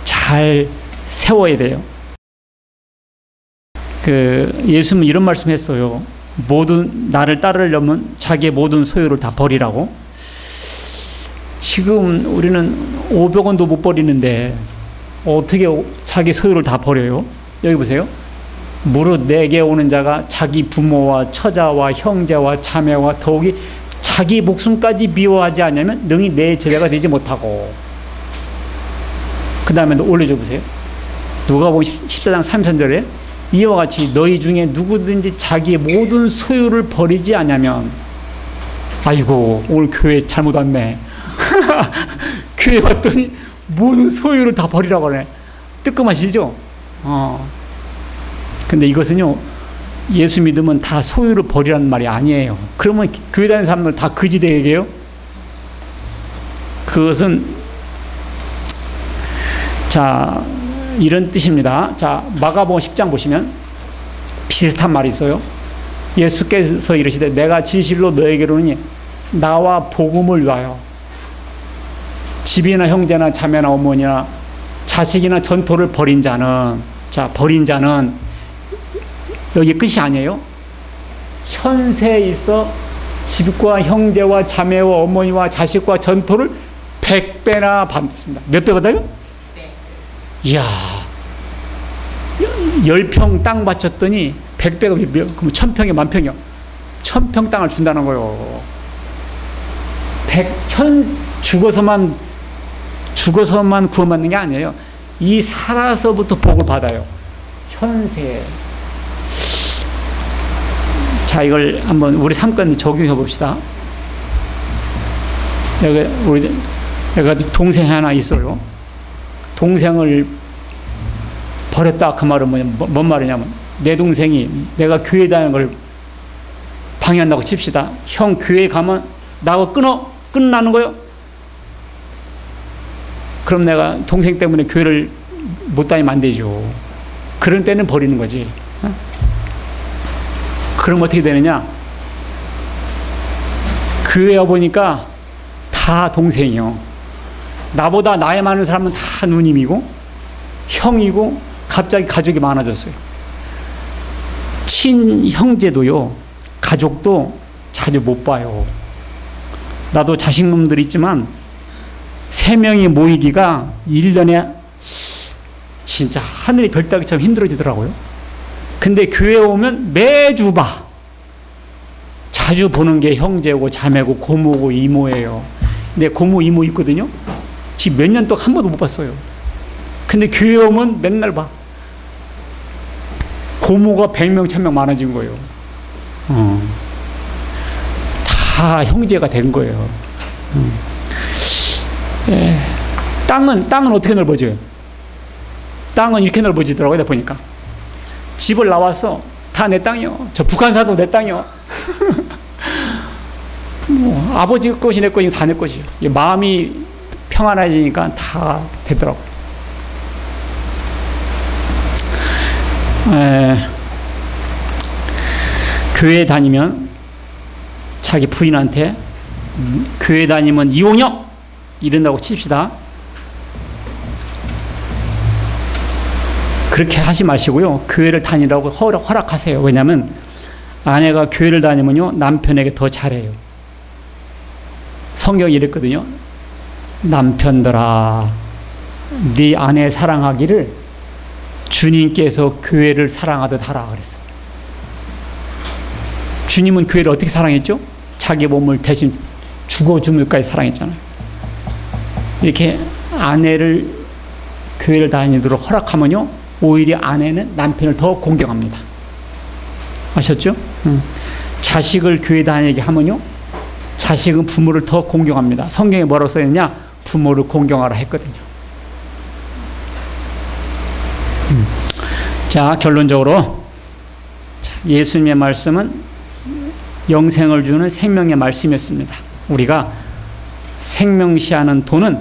잘 세워야 돼요. 예수님은 이런 말씀 했어요. 나를 따르려면 자기의 모든 소유를 다 버리라고. 지금 우리는 500원도 못 버리는데 어떻게 자기 소유를 다 버려요? 여기 보세요. 무릇 내게 오는 자가 자기 부모와 처자와 형제와 자매와 더욱이 자기 목숨까지 미워하지 않으면 능히 내 제자가 되지 못하고. 그 다음에 올려줘 보세요. 누가복음 14장 33절에 이와 같이 너희 중에 누구든지 자기의 모든 소유를 버리지 않으면, 아이고 오늘 교회 잘못 왔네. 교회 왔더니 모든 소유를 다 버리라고 하네. 뜨끔하시죠? 근데 이것은요, 예수 믿으면 다 소유를 버리라는 말이 아니에요. 그러면 교회 다니는 사람들 다 거지 되게요? 그것은, 자, 이런 뜻입니다. 자, 마가복음 10장 보시면 비슷한 말이 있어요. 예수께서 이르시되 내가 진실로 너에게로는 나와 복음을 위하여 집이나 형제나 자매나 어머니나 자식이나 전토를 버린 자는, 자, 버린 자는 여기 끝이 아니에요. 현세에 있어 집과 형제와 자매와 어머니와 자식과 전토를 100배나 받습니다. 몇 배 받아요? 이야, 10평 땅 바쳤더니 100배가 그럼 1000평에 10,000평이요. 1000평 땅을 준다는 거예요. 죽어서만 구원받는 게 아니에요. 이 살아서부터 복을 받아요. 현세. 자, 이걸 한번 우리 삶가운데 적용해 봅시다. 내가 동생 하나 있어요. 동생을 버렸다 그 말은 뭔 말이냐면, 내 동생이 내가 교회 다니는 걸 방해한다고 칩시다. 형 교회 가면 나하고 끝나는 거요? 그럼 내가 동생 때문에 교회를 못 다니면 안 되죠. 그런 때는 버리는 거지. 그럼 어떻게 되느냐? 교회 와보니까 다 동생이요. 나보다 나이 많은 사람은 다 누님이고 형이고 갑자기 가족이 많아졌어요. 친형제도요, 가족도 자주 못 봐요. 나도 자식놈들 있지만 3명이 모이기가 1년에 진짜 하늘이 별따기처럼 힘들어지더라고요. 근데 교회에 오면 매주 봐. 자주 보는 게 형제고 자매고 고모고 이모예요. 근데 고모 이모 있거든요. 지금 몇 년 동안 한 번도 못 봤어요. 근데 교회 오면 맨날 봐. 고모가 100명 1000명 많아진 거예요. 다 형제가 된 거예요. 땅은 어떻게 넓어져요? 땅은 이렇게 넓어지더라고요. 내가 보니까 집을 나와서 다 내 땅이요. 저 북한산도 내 땅이요. 뭐 아버지 것이 내 것이 다 내 것이요. 마음이 평안해지니까 다 되더라고. 교회 다니면 자기 부인한테 교회 다니면 이혼이요 이런다고 칩시다. 그렇게 하지 마시고요. 교회를 다니라고 허락하세요. 왜냐하면 아내가 교회를 다니면요, 남편에게 더 잘해요. 성경이 이랬거든요. 남편들아, 네 아내 사랑하기를 주님께서 교회를 사랑하듯 하라 그랬어요. 주님은 교회를 어떻게 사랑했죠? 자기 몸을 대신 죽어주물까지 사랑했잖아요. 이렇게 아내를 교회를 다니도록 허락하면요, 오히려 아내는 남편을 더 공경합니다. 아셨죠? 자식을 교회 다니게 하면요, 자식은 부모를 더 공경합니다. 성경에 뭐라고 써있느냐? 부모를 공경하라 했거든요. 자, 결론적으로 예수님의 말씀은 영생을 주는 생명의 말씀이었습니다. 우리가 생명시하는 돈은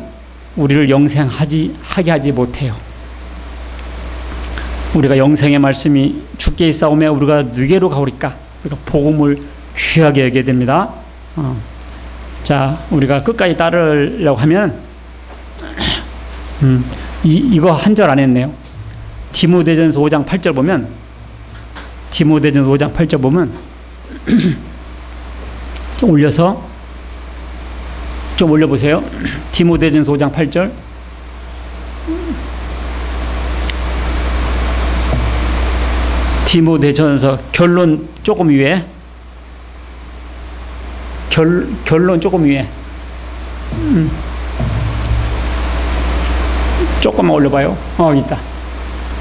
우리를 영생하게 하지 못해요. 우리가 영생의 말씀이 주께 있사오며 우리가 누게로 가오리까? 우리가 복음을 귀하게 여겨야 됩니다. 자, 우리가 끝까지 따르려고 하면 이거 한 절 안 했네요. 디모데전서 5장 8절 보면, 디모데전서 5장 8절 보면 올려서 좀 올려보세요. 디모데전서 5장 8절. 디모데전서 결론 조금 위에. 결론 조금 위에. 조금만 올려봐요. 있다.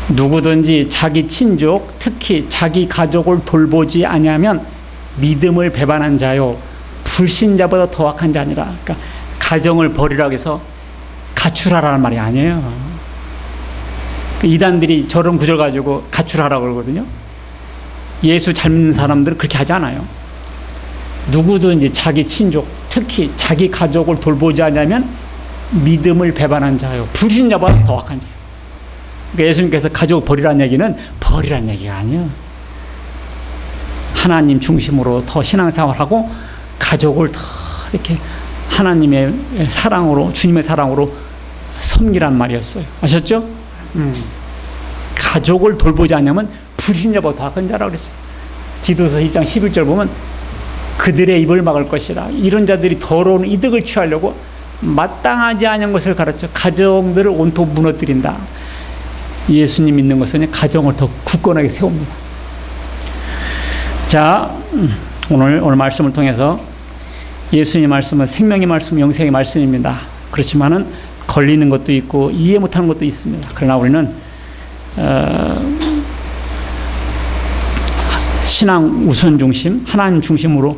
누구든지 자기 친족, 특히 자기 가족을 돌보지 아니하면 믿음을 배반한 자요 불신자보다 더 악한 자니라. 그러니까 가정을 버리라고 해서 가출하라는 말이 아니에요. 이단들이 저런 구절 가지고 가출하라고 그러거든요. 예수 잘 믿는 사람들은 그렇게 하지 않아요. 누구든지 자기 친족, 특히 자기 가족을 돌보지 않으면 믿음을 배반한 자요 불신자보다 더 악한 자예요. 그러니까 예수님께서 가족 버리라는 얘기는 버리라는 얘기가 아니에요. 하나님 중심으로 더 신앙생활하고 가족을 더 이렇게 하나님의 사랑으로, 주님의 사랑으로 섬기란 말이었어요. 아셨죠? 가족을 돌보지 않으면 불신자보다 더 악한 자라고 그랬어요. 디도서 1장 11절 보면 그들의 입을 막을 것이라. 이런 자들이 더러운 이득을 취하려고 마땅하지 않은 것을 가르쳐 가정들을 온통 무너뜨린다. 예수님 믿는 것은 가정을 더 굳건하게 세웁니다. 자, 오늘 말씀을 통해서 예수님 말씀은 생명의 말씀, 영생의 말씀입니다. 그렇지만은 걸리는 것도 있고 이해 못하는 것도 있습니다. 그러나 우리는 신앙 우선 중심, 하나님 중심으로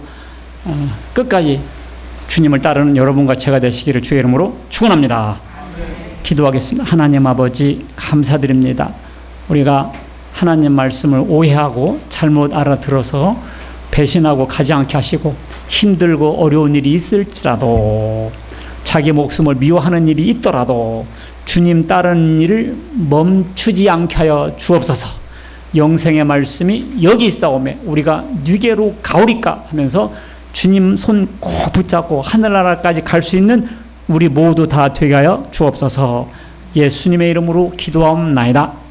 끝까지 주님을 따르는 여러분과 제가 되시기를 주의 이름으로 축원합니다. 기도하겠습니다. 하나님 아버지 감사드립니다. 우리가 하나님 말씀을 오해하고 잘못 알아들어서 배신하고 가지 않게 하시고 힘들고 어려운 일이 있을지라도 자기 목숨을 미워하는 일이 있더라도 주님 따르는 일을 멈추지 않게 하여 주옵소서. 영생의 말씀이 여기 있사오매 우리가 뉴게로 가오리까 하면서 주님 손 꼭 붙잡고 하늘나라까지 갈 수 있는 우리 모두 다 되게 하여 주옵소서. 예수님의 이름으로 기도하옵나이다.